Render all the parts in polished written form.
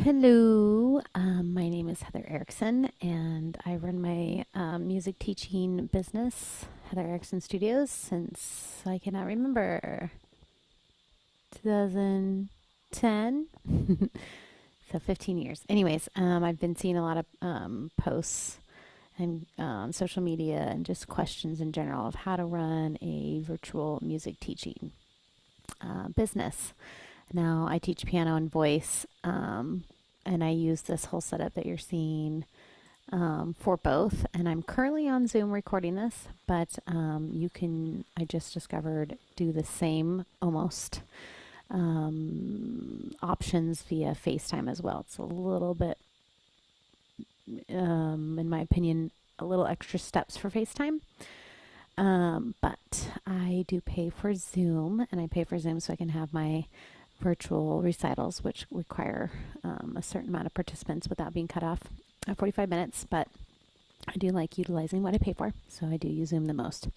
Hello, my name is Heather Erickson, and I run my music teaching business, Heather Erickson Studios, since I cannot remember 2010. So 15 years. Anyways, I've been seeing a lot of posts and social media and just questions in general of how to run a virtual music teaching business. Now, I teach piano and voice, and I use this whole setup that you're seeing for both. And I'm currently on Zoom recording this, but you can, I just discovered, do the same almost options via FaceTime as well. It's a little bit, in my opinion, a little extra steps for FaceTime. But I do pay for Zoom, and I pay for Zoom so I can have my virtual recitals, which require a certain amount of participants without being cut off at 45 minutes. But I do like utilizing what I pay for, so I do use Zoom the most.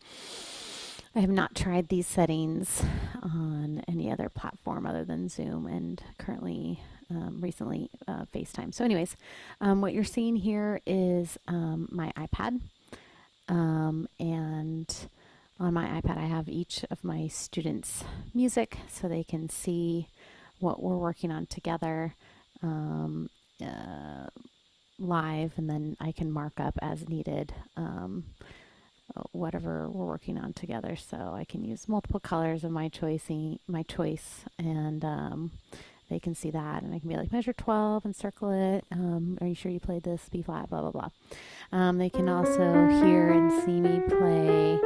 I have not tried these settings on any other platform other than Zoom, and currently, recently, FaceTime. So anyways, what you're seeing here is my iPad. And on my iPad, I have each of my students' music so they can see what we're working on together live, and then I can mark up as needed whatever we're working on together. So I can use multiple colors of my choice, and they can see that, and I can be like, measure 12 and circle it. Are you sure you played this B flat? Blah, blah, blah. They can also hear and see me play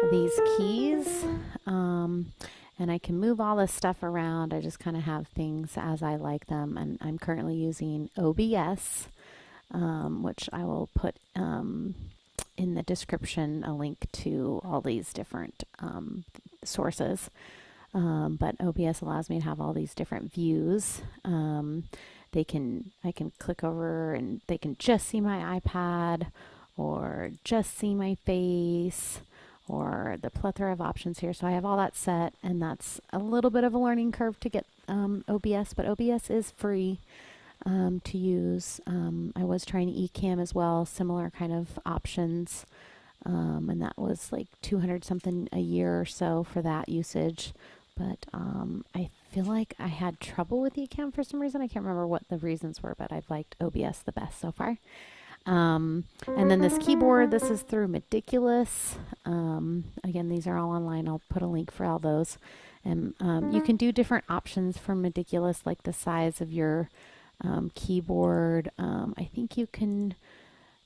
these keys. And I can move all this stuff around. I just kind of have things as I like them. And I'm currently using OBS, which I will put in the description, a link to all these different sources. But OBS allows me to have all these different views. I can click over and they can just see my iPad or just see my face or the plethora of options here. So I have all that set, and that's a little bit of a learning curve to get OBS, but OBS is free to use. I was trying Ecamm as well, similar kind of options. And that was like 200 something a year or so for that usage. But I feel like I had trouble with Ecamm for some reason. I can't remember what the reasons were, but I've liked OBS the best so far. And then this keyboard, this is through Midiculous. Again, these are all online. I'll put a link for all those. And you can do different options for Midiculous, like the size of your keyboard. I think you can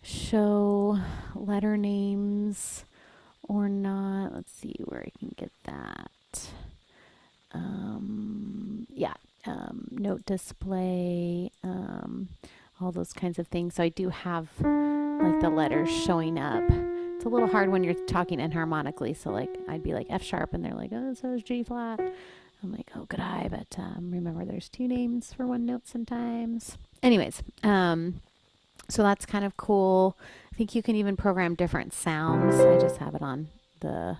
show letter names or not. Let's see where I can get that. Note display, all those kinds of things. So I do have like the letters showing up. It's a little hard when you're talking enharmonically. So like I'd be like F sharp, and they're like, oh, so is G flat. I'm like, oh, good eye. But remember, there's two names for one note sometimes. Anyways, so that's kind of cool. I think you can even program different sounds. I just have it on the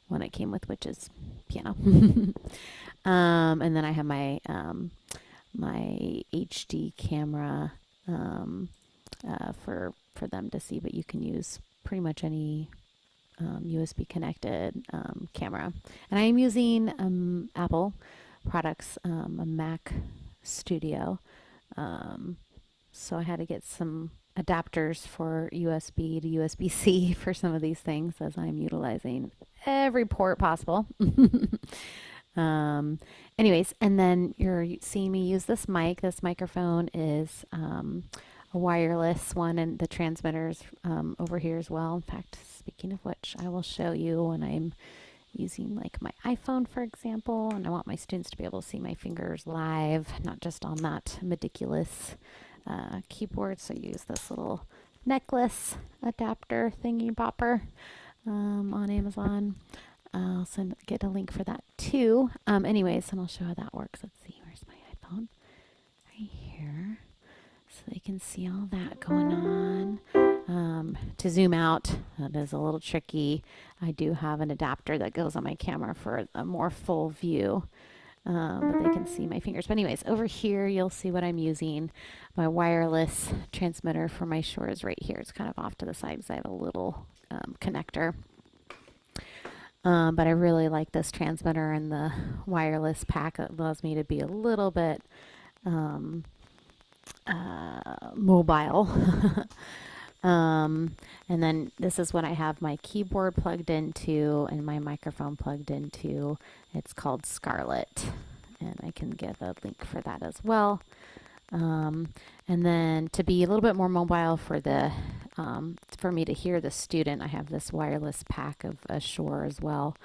one it came with, which is piano. And then I have my my HD camera for them to see, but you can use pretty much any USB connected camera. And I am using Apple products, a Mac Studio. So I had to get some adapters for USB to USB-C for some of these things, as I'm utilizing every port possible. Anyways, and then you're seeing me use this mic. This microphone is a wireless one, and the transmitter's over here as well. In fact, speaking of which, I will show you when I'm using like my iPhone, for example, and I want my students to be able to see my fingers live, not just on that Midiculous keyboard. So I use this little necklace adapter thingy bopper on Amazon. I'll get a link for that too. Anyways, and I'll show how that works. Let's see, where's my iPhone? Right here. So they can see all that going on. To zoom out, that is a little tricky. I do have an adapter that goes on my camera for a more full view. but they can see my fingers. But anyways, over here you'll see what I'm using. My wireless transmitter for my Shure is right here. It's kind of off to the side because I have a little connector. But I really like this transmitter, and the wireless pack allows me to be a little bit mobile. And then this is what I have my keyboard plugged into and my microphone plugged into. It's called Scarlett, and I can give a link for that as well. And then to be a little bit more mobile for me to hear the student, I have this wireless pack of a Shure as well.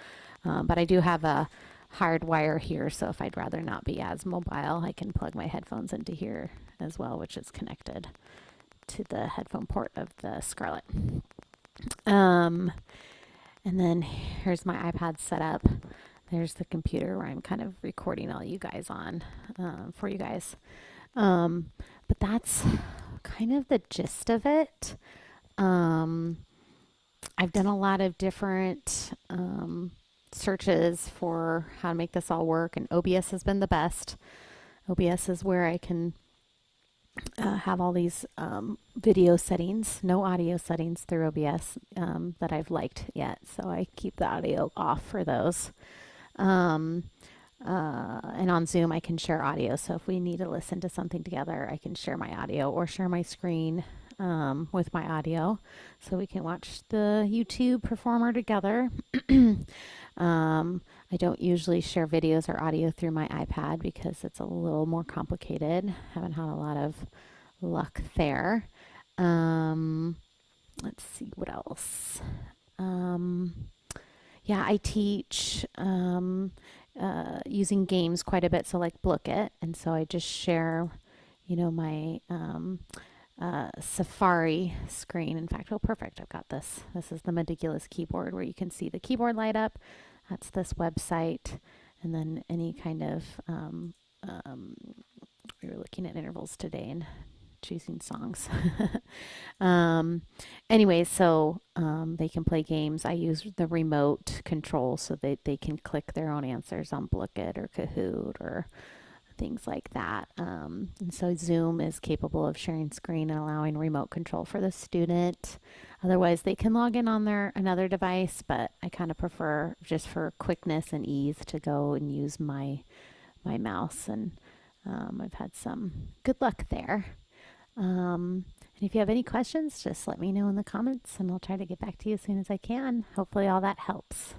But I do have a hard wire here, so if I'd rather not be as mobile, I can plug my headphones into here as well, which is connected to the headphone port of the Scarlett. And then here's my iPad set up. There's the computer where I'm kind of recording all you guys on for you guys. But that's kind of the gist of it. I've done a lot of different searches for how to make this all work, and OBS has been the best. OBS is where I can have all these video settings, no audio settings through OBS that I've liked yet, so I keep the audio off for those. And on Zoom I can share audio, so if we need to listen to something together, I can share my audio or share my screen with my audio, so we can watch the YouTube performer together. I don't usually share videos or audio through my iPad because it's a little more complicated. Haven't had a lot of luck there. Let's see what else. Yeah, I teach using games quite a bit, so like Book It, and so I just share, my Safari screen. In fact, oh, perfect, I've got this. This is the Midiculous keyboard where you can see the keyboard light up. That's this website, and then any kind of, we were looking at intervals today and choosing songs. Anyways, so they can play games. I use the remote control so that they can click their own answers on Blooket or Kahoot or things like that. And so Zoom is capable of sharing screen and allowing remote control for the student. Otherwise, they can log in on another device, but I kind of prefer, just for quickness and ease, to go and use my mouse, and I've had some good luck there. And if you have any questions, just let me know in the comments, and I'll try to get back to you as soon as I can. Hopefully all that helps.